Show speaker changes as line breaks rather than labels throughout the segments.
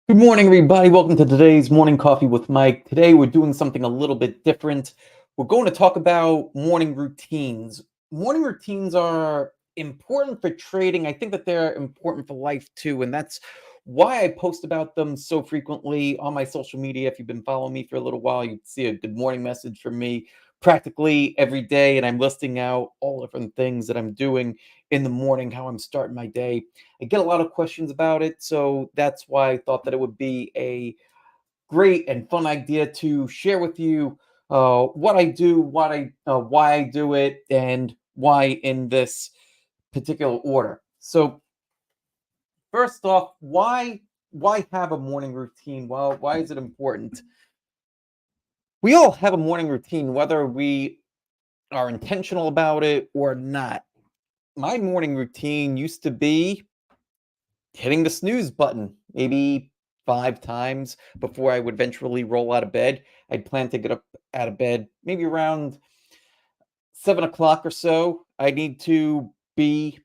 Good morning, everybody. Welcome to today's Morning Coffee with Mike. Today, we're doing something a little bit different. We're going to talk about morning routines. Morning routines are important for trading. I think that they're important for life too. And that's why I post about them so frequently on my social media. If you've been following me for a little while, you'd see a good morning message from me practically every day. And I'm listing out all different things that I'm doing in the morning, how I'm starting my day. I get a lot of questions about it, so that's why I thought that it would be a great and fun idea to share with you what I do, why I do it, and why in this particular order. So first off, why have a morning routine? Well, why is it important? We all have a morning routine, whether we are intentional about it or not. My morning routine used to be hitting the snooze button maybe 5 times before I would eventually roll out of bed. I'd plan to get up out of bed maybe around 7 o'clock or so. I need to be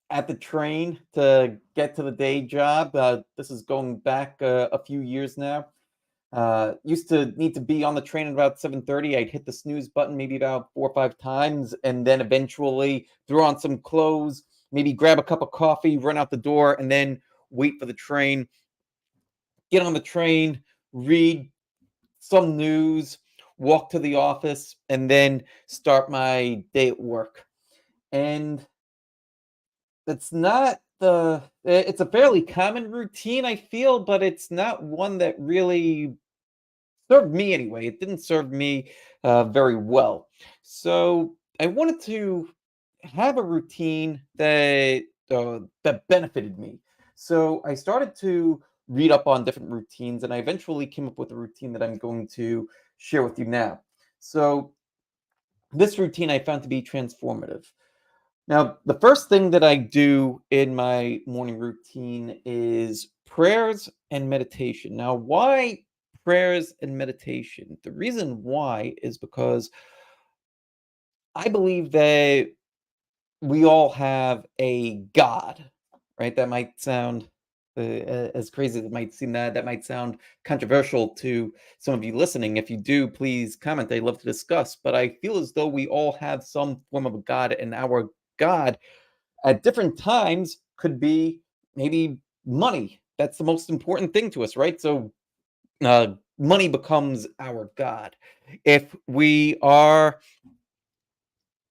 at the train to get to the day job. This is going back a few years now. Used to need to be on the train at about 7:30. I'd hit the snooze button maybe about 4 or 5 times, and then eventually throw on some clothes, maybe grab a cup of coffee, run out the door, and then wait for the train. Get on the train, read some news, walk to the office, and then start my day at work. And it's not it's a fairly common routine, I feel, but it's not one that really served me anyway. It didn't serve me very well. So I wanted to have a routine that benefited me. So I started to read up on different routines, and I eventually came up with a routine that I'm going to share with you now. So this routine I found to be transformative. Now, the first thing that I do in my morning routine is prayers and meditation. Now, why prayers and meditation? The reason why is because I believe that we all have a God, right? That might sound as crazy as it might seem. That might sound controversial to some of you listening. If you do, please comment. I'd love to discuss. But I feel as though we all have some form of a God, and our God at different times could be maybe money. That's the most important thing to us, right? So money becomes our God. If we are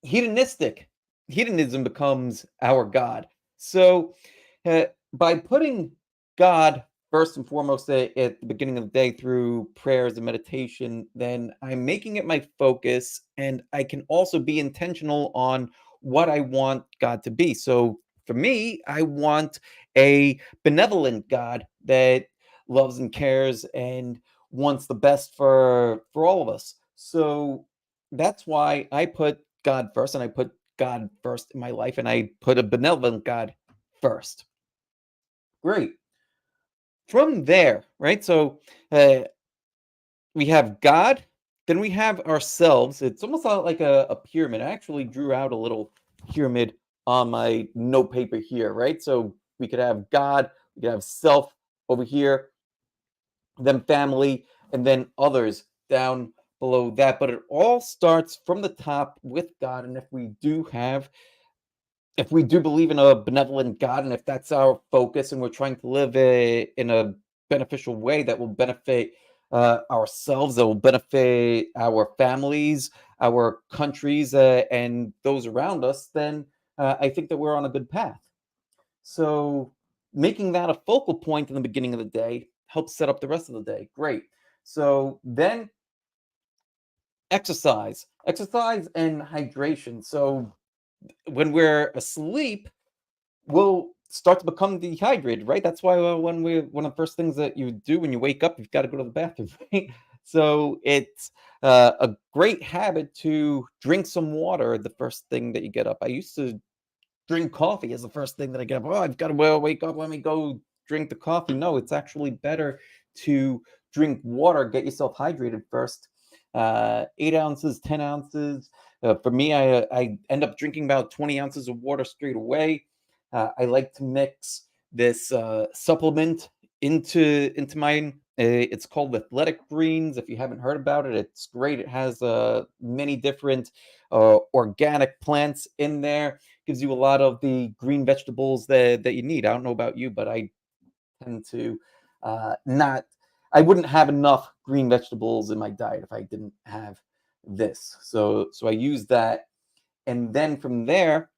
hedonistic, hedonism becomes our God. So uh, by putting God first and foremost at the beginning of the day through prayers and meditation, then I'm making it my focus, and I can also be intentional on what I want God to be. So for me, I want a benevolent God that loves and cares and wants the best for all of us. So that's why I put God first, and I put God first in my life, and I put a benevolent God first. Great. From there, right? So uh, we have God, then we have ourselves. It's almost like a pyramid. I actually drew out a little pyramid on my note paper here, right? So we could have God, we could have self over here, then family, and then others down below that. But it all starts from the top with God. And if we do believe in a benevolent God, and if that's our focus, and we're trying to live in a beneficial way that will benefit ourselves, that will benefit our families, our countries, and those around us, then I think that we're on a good path. So making that a focal point in the beginning of the day helps set up the rest of the day. Great. So then exercise and hydration. So when we're asleep, we'll start to become dehydrated, right? That's why one of the first things that you do when you wake up, you've got to go to the bathroom, right? So it's a great habit to drink some water the first thing that you get up. I used to drink coffee as the first thing that I get up. Oh, I've got to wake up. Let me go drink the coffee. No, it's actually better to drink water. Get yourself hydrated first. 8 ounces, 10 ounces. For me, I end up drinking about 20 ounces of water straight away. I like to mix this supplement into mine. It's called Athletic Greens. If you haven't heard about it, it's great. It has many different organic plants in there. Gives you a lot of the green vegetables that you need. I don't know about you, but I tend to not. I wouldn't have enough green vegetables in my diet if I didn't have this. So I use that, and then from there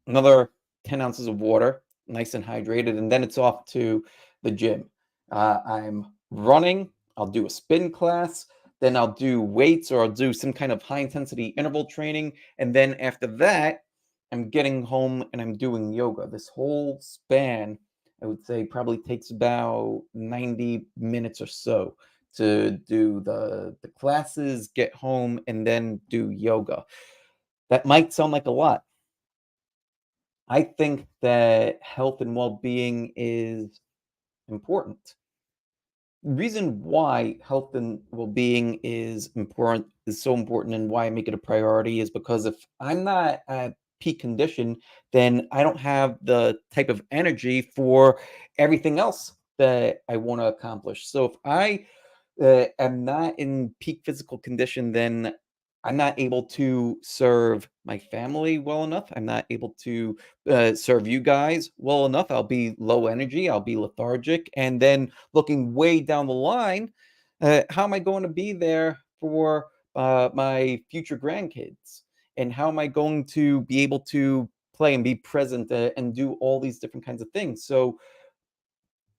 another 10 ounces of water, nice and hydrated, and then it's off to the gym. I'm running, I'll do a spin class, then I'll do weights or I'll do some kind of high intensity interval training. And then after that, I'm getting home and I'm doing yoga. This whole span, I would say, probably takes about 90 minutes or so to do the classes, get home, and then do yoga. That might sound like a lot. I think that health and well-being is important. Reason why health and well-being is so important and why I make it a priority is because if I'm not at peak condition, then I don't have the type of energy for everything else that I want to accomplish. So if I am not in peak physical condition, then I'm not able to serve my family well enough. I'm not able to serve you guys well enough. I'll be low energy. I'll be lethargic. And then looking way down the line, how am I going to be there for my future grandkids? And how am I going to be able to play and be present and do all these different kinds of things? So,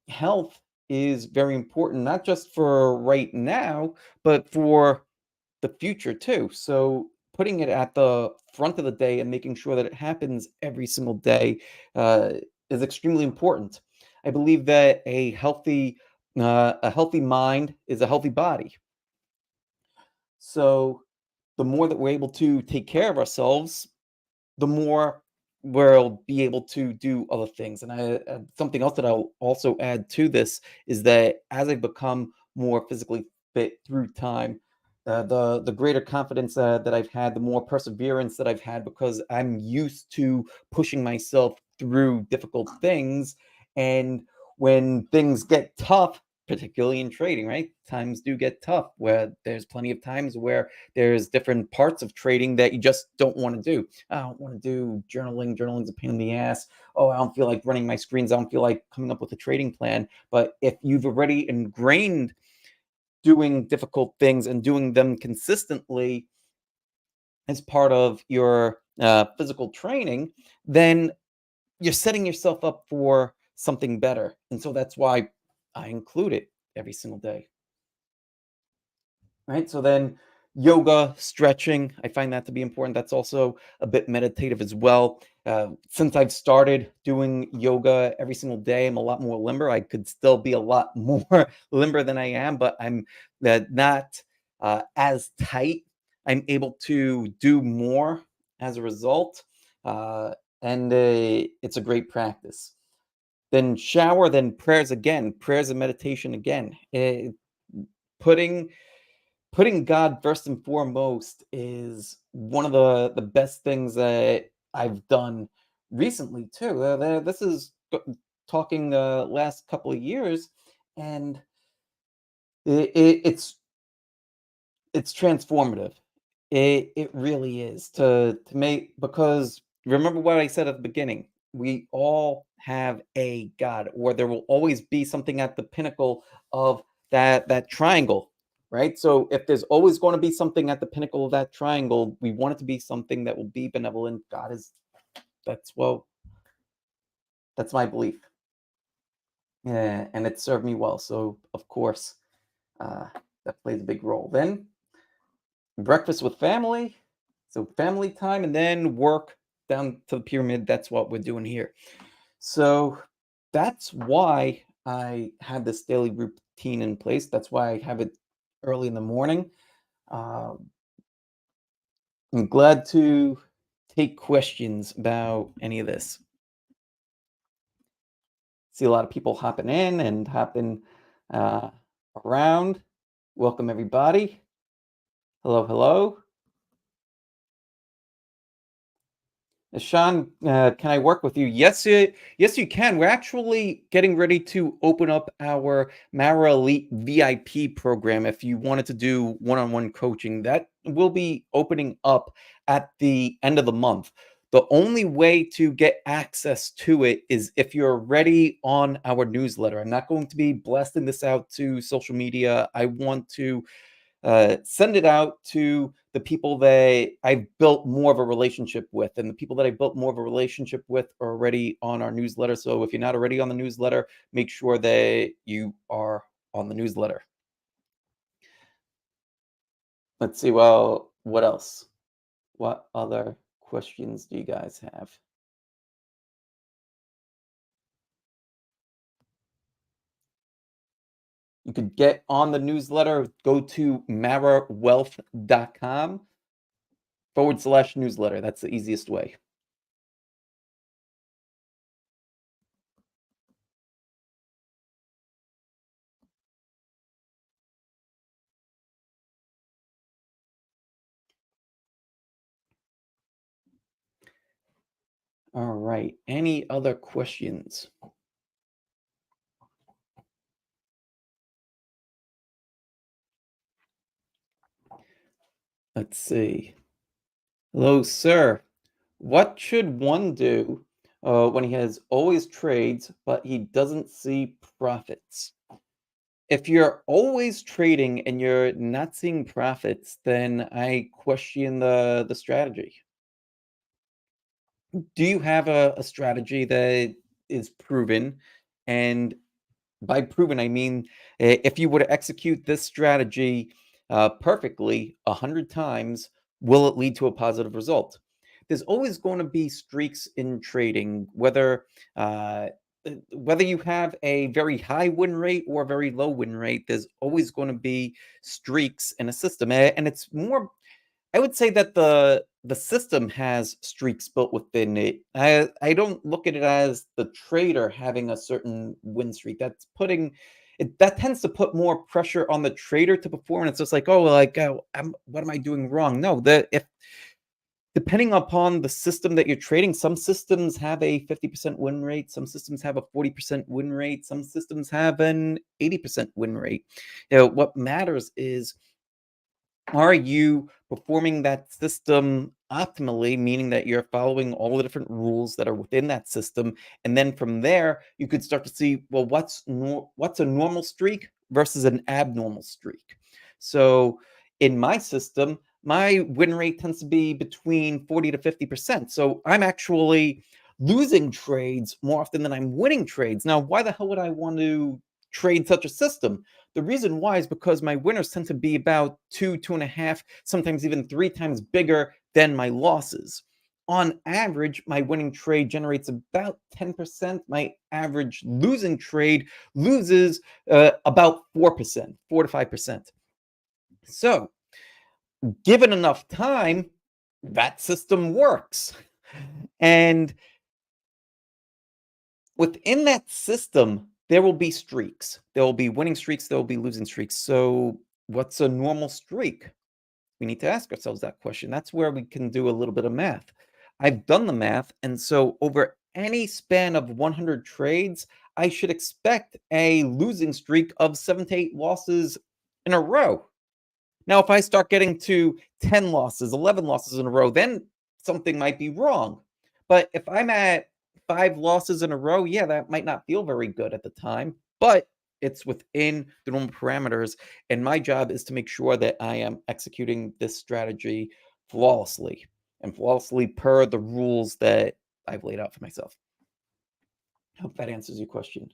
health is very important, not just for right now, but for the future too. So putting it at the front of the day and making sure that it happens every single day uh, is extremely important. I believe that a healthy mind is a healthy body. So the more that we're able to take care of ourselves, the more we'll be able to do other things. And something else that I'll also add to this is that as I become more physically fit through time, the greater confidence that I've had, the more perseverance that I've had, because I'm used to pushing myself through difficult things. And when things get tough, particularly in trading, right? Times do get tough where there's plenty of times where there's different parts of trading that you just don't want to do. I don't want to do journaling. Journaling's a pain in the ass. Oh, I don't feel like running my screens. I don't feel like coming up with a trading plan. But if you've already ingrained doing difficult things and doing them consistently as part of your physical training, then you're setting yourself up for something better. And so that's why I include it every single day. Right? So then yoga, stretching, I find that to be important. That's also a bit meditative as well. Since I've started doing yoga every single day, I'm a lot more limber. I could still be a lot more limber than I am, but I'm not as tight. I'm able to do more as a result. Uh, and it's a great practice. Then shower, then prayers again, prayers and meditation again. Putting Putting God first and foremost is one of the best things that I've done recently too. This is talking the last couple of years, and it's transformative. It really is to make, because remember what I said at the beginning. We all have a God, or there will always be something at the pinnacle of that triangle, right? So if there's always going to be something at the pinnacle of that triangle, we want it to be something that will be benevolent. God is that's well, that's my belief. Yeah, and it served me well. So of course, uh, that plays a big role. Then breakfast with family. So family time and then work down to the pyramid. That's what we're doing here. So that's why I have this daily routine in place. That's why I have it early in the morning. Um, I'm glad to take questions about any of this. See a lot of people hopping in and hopping uh, around. Welcome, everybody. Hello, hello. Sean, can I work with you? Yes, you can. We're actually getting ready to open up our Mara Elite VIP program. If you wanted to do one-on-one coaching, that will be opening up at the end of the month. The only way to get access to it is if you're already on our newsletter. I'm not going to be blasting this out to social media. I want to send it out to the people that I've built more of a relationship with. And the people that I built more of a relationship with are already on our newsletter. So if you're not already on the newsletter, make sure that you are on the newsletter. Let's see. Well, what else? What other questions do you guys have? You could get on the newsletter. Go to marawealth.com/newsletter. That's the easiest way. All right. Any other questions? Let's see. Hello, sir. What should one do when he has always trades, but he doesn't see profits? If you're always trading and you're not seeing profits, then I question the strategy. Do you have a strategy that is proven? And by proven, I mean if you were to execute this strategy perfectly 100 times, will it lead to a positive result? There's always going to be streaks in trading, uh, whether you have a very high win rate or a very low win rate. There's always going to be streaks in a system, and it's more. I would say that the system has streaks built within it. I don't look at it as the trader having a certain win streak. That tends to put more pressure on the trader to perform. And it's just like, oh, like, what am I doing wrong? No, the if depending upon the system that you're trading, some systems have a 50% win rate, some systems have a 40% win rate, some systems have an 80% win rate. What matters is, are you performing that system optimally, meaning that you're following all the different rules that are within that system? And then from there, you could start to see, well, what's a normal streak versus an abnormal streak. So in my system, my win rate tends to be between 40 to 50%. So I'm actually losing trades more often than I'm winning trades. Now, why the hell would I want to trade such a system? The reason why is because my winners tend to be about 2.5, sometimes even 3 times bigger than my losses. On average, my winning trade generates about 10%. My average losing trade loses about 4%, 4 to 5%. So, given enough time, that system works. And within that system, there will be streaks. There will be winning streaks, there will be losing streaks. So, what's a normal streak? We need to ask ourselves that question. That's where we can do a little bit of math. I've done the math, and so over any span of 100 trades, I should expect a losing streak of 7 to 8 losses in a row. Now, if I start getting to 10 losses, 11 losses in a row, then something might be wrong. But if I'm at 5 losses in a row, yeah, that might not feel very good at the time, but it's within the normal parameters. And my job is to make sure that I am executing this strategy flawlessly and flawlessly per the rules that I've laid out for myself. I hope that answers your question.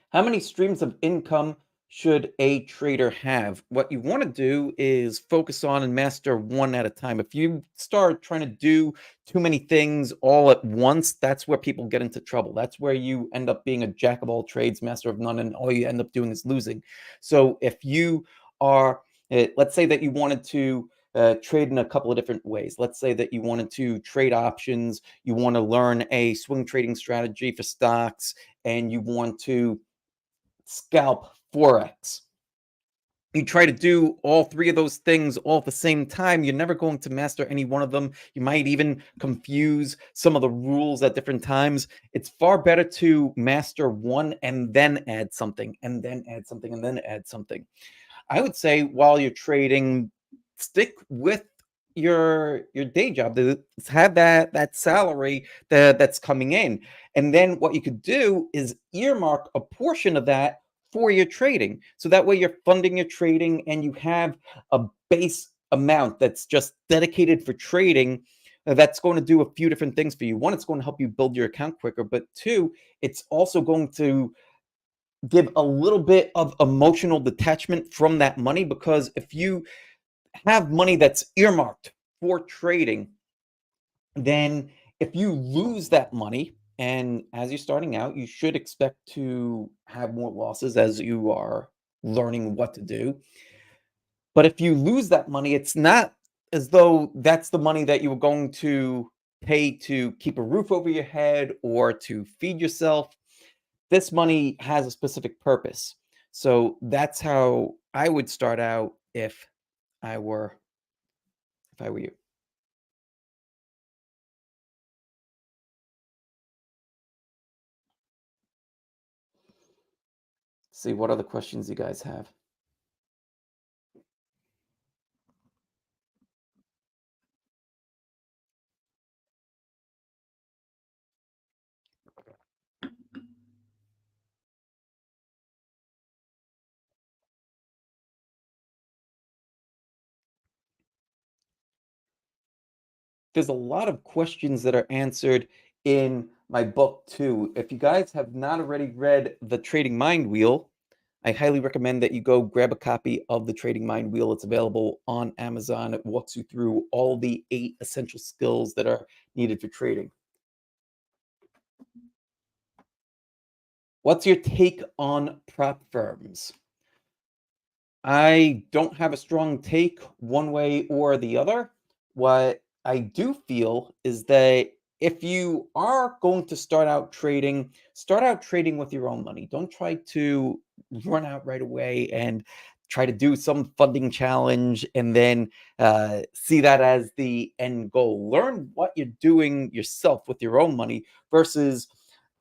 How many streams of income should a trader have? What you want to do is focus on and master one at a time. If you start trying to do too many things all at once, that's where people get into trouble. That's where you end up being a jack of all trades, master of none, and all you end up doing is losing. So if you are, let's say that you wanted to trade in a couple of different ways. Let's say that you wanted to trade options, you want to learn a swing trading strategy for stocks, and you want to scalp forex. you try to do all three of those things all at the same time, you're never going to master any one of them. You might even confuse some of the rules at different times. It's far better to master one and then add something, and then add something, and then add something. I would say while you're trading, stick with your day job to have that salary that's coming in. And then what you could do is earmark a portion of that for your trading. So that way you're funding your trading and you have a base amount that's just dedicated for trading. That's going to do a few different things for you. One, it's going to help you build your account quicker, but two, it's also going to give a little bit of emotional detachment from that money, because if you have money that's earmarked for trading, then if you lose that money, and as you're starting out, you should expect to have more losses as you are learning what to do. But if you lose that money, it's not as though that's the money that you were going to pay to keep a roof over your head or to feed yourself. This money has a specific purpose. So that's how I would start out I were if I were you. See what other questions you guys have. There's a lot of questions that are answered in my book too. If you guys have not already read The Trading Mind Wheel, I highly recommend that you go grab a copy of The Trading Mind Wheel. It's available on Amazon. It walks you through all the 8 essential skills that are needed for trading. What's your take on prop firms? I don't have a strong take one way or the other. What I do feel is that if you are going to start out trading with your own money. Don't try to run out right away and try to do some funding challenge and then see that as the end goal. Learn what you're doing yourself with your own money versus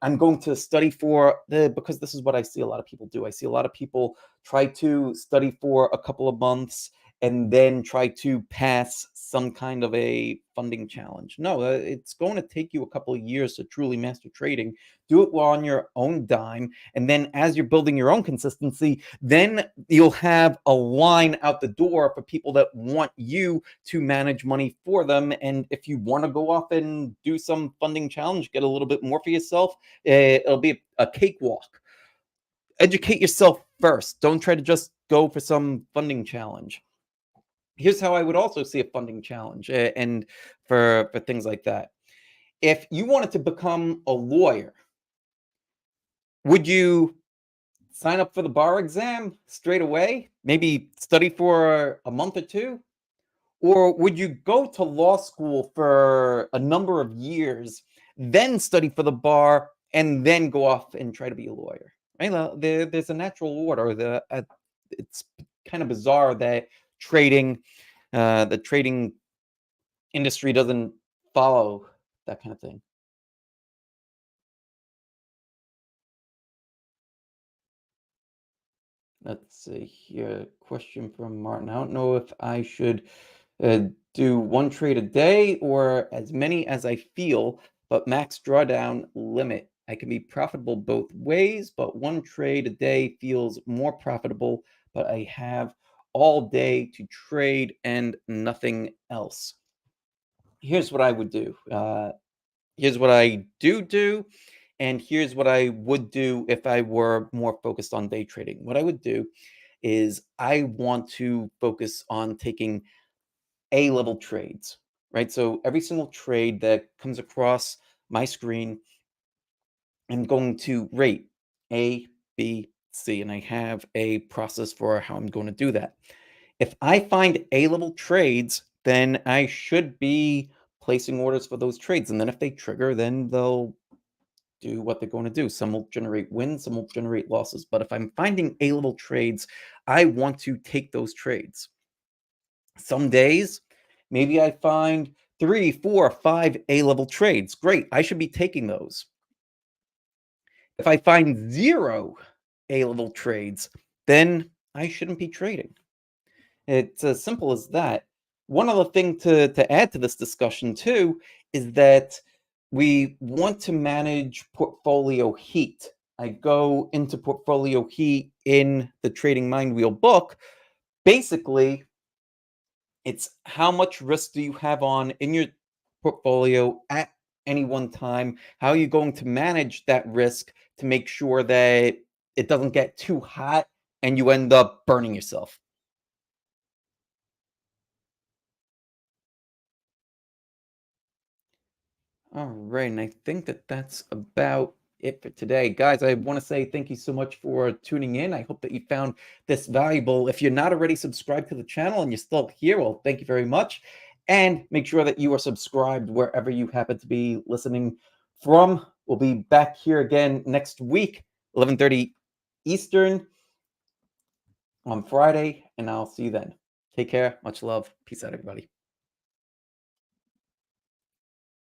I'm going to study for because this is what I see a lot of people do. I see a lot of people try to study for a couple of months and then try to pass some kind of a funding challenge. No, it's going to take you a couple of years to truly master trading. Do it on your own dime. And then as you're building your own consistency, then you'll have a line out the door for people that want you to manage money for them. And if you want to go off and do some funding challenge, get a little bit more for yourself, it'll be a cakewalk. Educate yourself first. Don't try to just go for some funding challenge. Here's how I would also see a funding challenge and for things like that. If you wanted to become a lawyer, would you sign up for the bar exam straight away? Maybe study for a month or two? Or would you go to law school for a number of years, then study for the bar, and then go off and try to be a lawyer? Right? Now, there's a natural order. It's kind of bizarre that trading, the trading industry doesn't follow that kind of thing. Let's see here. Question from Martin. I don't know if I should uh, do one trade a day or as many as I feel, but max drawdown limit. I can be profitable both ways, but one trade a day feels more profitable, but I have all day to trade and nothing else. Here's what I would do. Here's what I do, and here's what I would do if I were more focused on day trading. What I would do is I want to focus on taking A level trades, right? So every single trade that comes across my screen, I'm going to rate A, B, C, and I have a process for how I'm going to do that. If I find A level trades, then I should be placing orders for those trades. And then if they trigger, then they'll do what they're going to do. Some will generate wins, some will generate losses. But if I'm finding A-level trades, I want to take those trades. Some days, maybe I find 3, 4, 5 A-level trades. Great. I should be taking those. If I find 0 A-level trades, then I shouldn't be trading. It's as simple as that. One other thing to add to this discussion too is that we want to manage portfolio heat. I go into portfolio heat in the Trading Mind Wheel book. Basically, it's how much risk do you have on in your portfolio at any one time? How are you going to manage that risk to make sure that it doesn't get too hot and you end up burning yourself? All right, and I think that that's about it for today. Guys, I want to say thank you so much for tuning in. I hope that you found this valuable. If you're not already subscribed to the channel and you're still here, well, thank you very much. And make sure that you are subscribed wherever you happen to be listening from. We'll be back here again next week, 11:30 Eastern on Friday, and I'll see you then. Take care. Much love. Peace out, everybody.